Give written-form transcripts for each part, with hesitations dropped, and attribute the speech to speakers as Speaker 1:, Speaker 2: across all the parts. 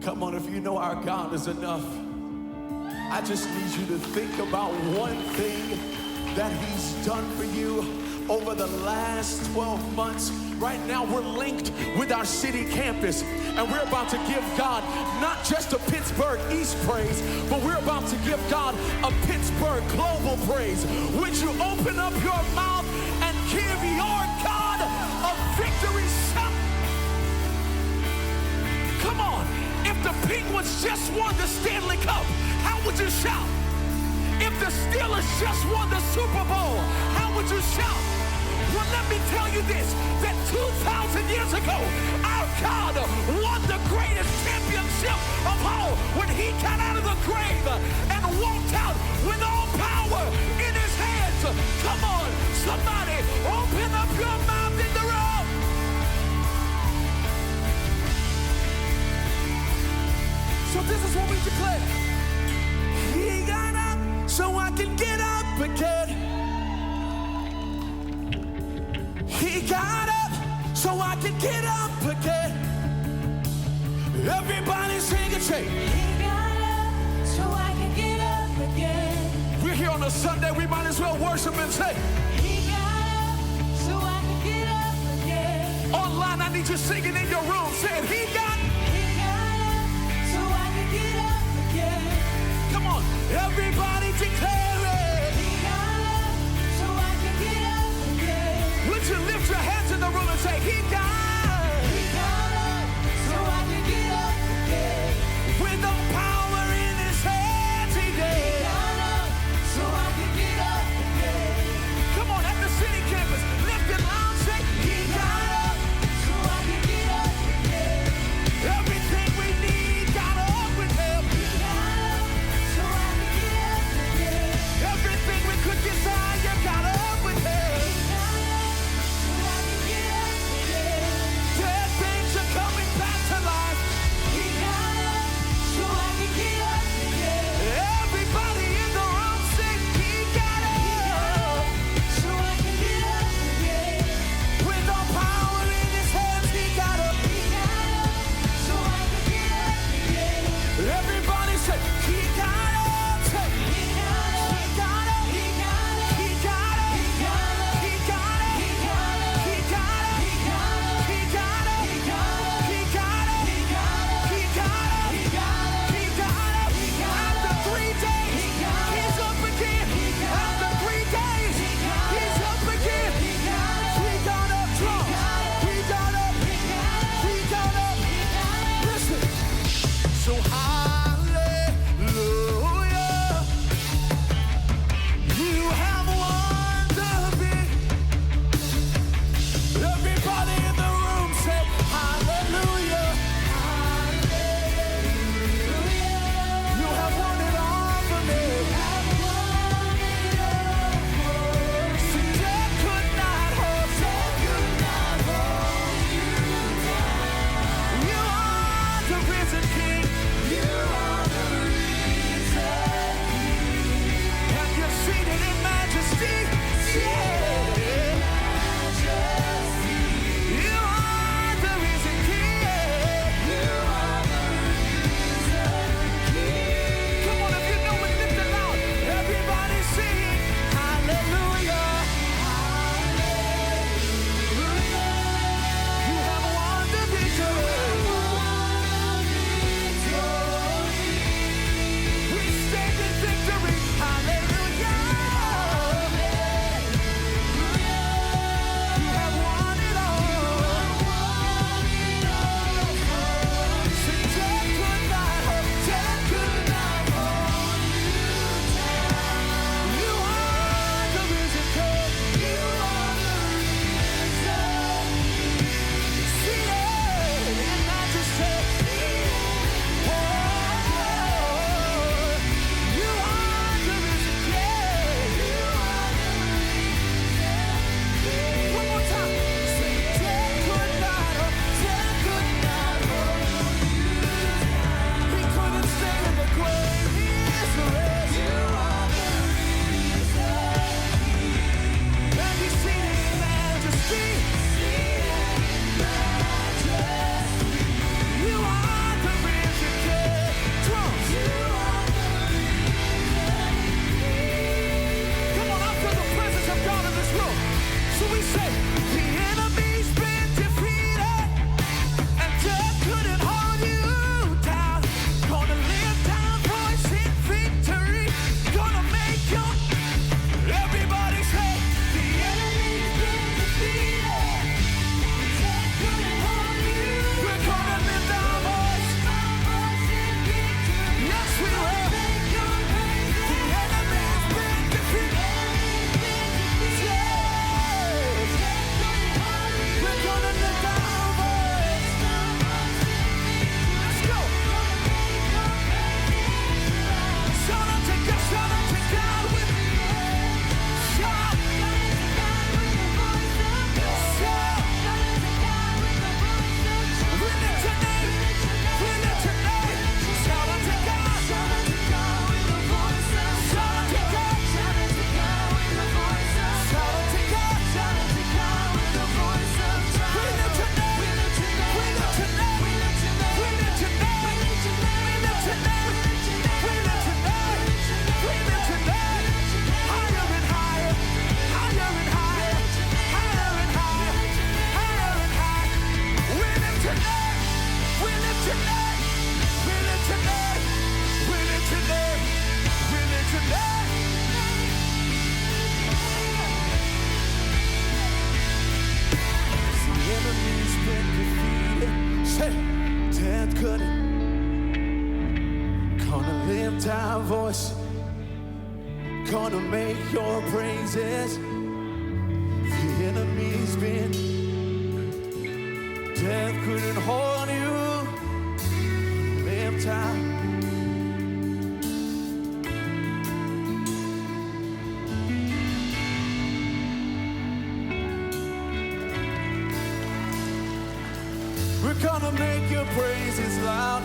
Speaker 1: Come on, if you know our God is enough, I just need you to think about one thing that he's done for you over the last 12 months. Right now we're linked with our city campus, and we're about to give God not just a Pittsburgh East praise, but we're about to give God a Pittsburgh global praise. Would you open up your mouth and give your God a victory shout? Come on, if the Penguins just won the Stanley Cup, how would you shout? If the Steelers just won the Super Bowl, how would you shout? Well, let me tell you this, that 2,000 years ago, our God won the greatest championship of all when he got out of the grave and walked out with all power in his hands. Come on, somebody, open up your mouth in the room. So this is what we declare. He got up so I can get up again. He got up so I can get up again. Everybody sing and say, he got up so I can get up again. We're here on a Sunday, we might as well worship and say, he got up so I can get up again. Online, I need you singing in your room, saying, he got up so I can get up again. Come on, everybody declare it. He got up so I can get up again. Would you lift your hands in the room and say, he got up so I can get up again. With the power in his hands, he did. He got up so I can get up again. Come on, at the city campus, lift it loud, say, he got up so I can get up again. Everything we need got up with him. He got up so I can get up lift our voice, gonna make your praises. The enemy's been, death couldn't hold you. Lift our, we're gonna make your praises loud.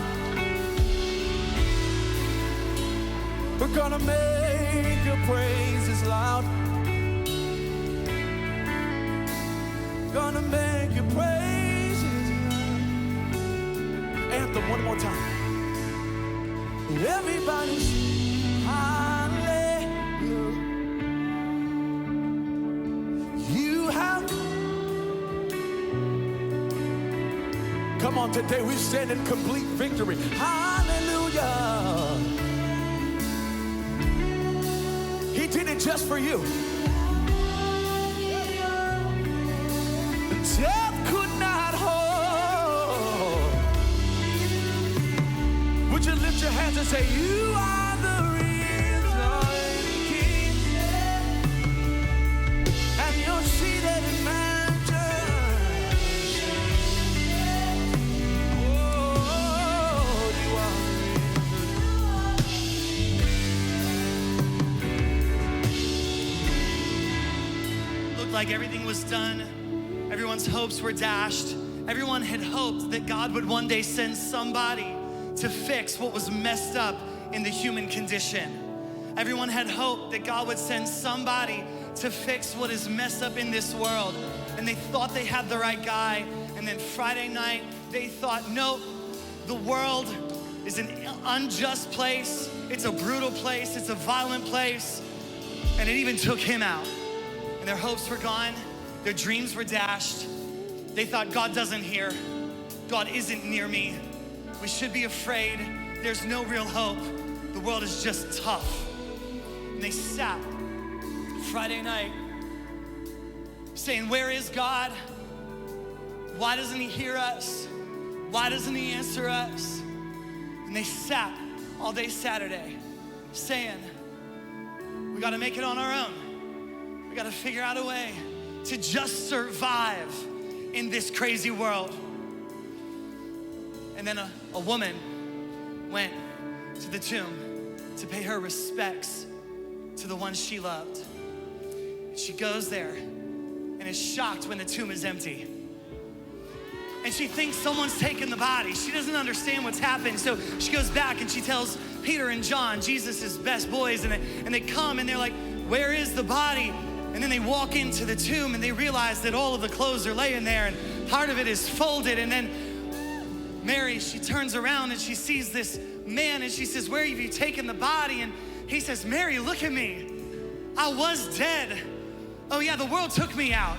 Speaker 1: We're gonna make your praises loud. Gonna make your praises loud. Anthem one more time. Everybody's hallelujah. You have. Come on, today we stand in complete victory. Hallelujah. He did it just for you. Death could not hold. Would you lift your hands and say, you are the risen King, and you're seated in majesty. Oh, you are risen.
Speaker 2: Looked like everything was done. Everyone's hopes were dashed. Everyone had hoped that God would one day send somebody to fix what was messed up in the human condition. Everyone had hoped that God would send somebody to fix what is messed up in this world. And they thought they had the right guy. And then Friday night, they thought, nope, the world is an unjust place. It's a brutal place. It's a violent place. And it even took him out. And their hopes were gone. Their dreams were dashed. They thought, God doesn't hear. God isn't near me. We should be afraid. There's no real hope. The world is just tough. And they sat Friday night saying, where is God? Why doesn't he hear us? Why doesn't he answer us? And they sat all day Saturday saying, we gotta make it on our own. We gotta figure out a way to just survive in this crazy world. And then a woman went to the tomb to pay her respects to the one she loved. She goes there and is shocked when the tomb is empty. And she thinks someone's taken the body. She doesn't understand what's happened. So she goes back and she tells Peter and John, Jesus' best boys, and they come and they're like, where is the body? And then they walk into the tomb and they realize that all of the clothes are laying there and part of it is folded. And then Mary, she turns around and she sees this man and she says, where have you taken the body? And he says, Mary, look at me. I was dead. Oh yeah, the world took me out.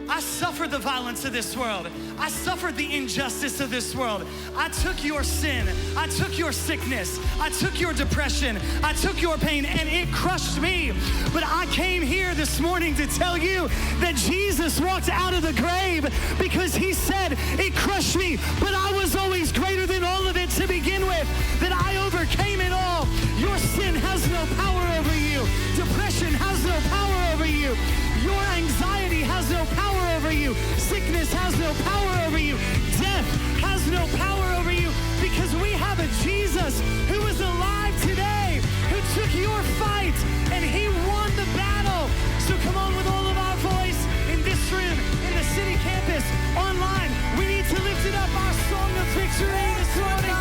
Speaker 2: I suffered the violence of this world. I suffered the injustice of this world. I took your sin. I took your sickness. I took your depression. I took your pain, and it crushed me. But I came here this morning to tell you that Jesus walked out of the grave because he said, it crushed me, but I was always greater than all of it to begin with, that I overcame it all. Your sin has no power over you. Depression has no power over you. Your anxiety has no power over you. Sickness has no power over you. Death has no power over you, because we have a Jesus who is alive today, who took your fight and he won the battle. So come on, with all of our voice in this room, in the city campus, online, we need to lift it up, our song of victory this morning.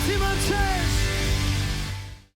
Speaker 2: ultimate change.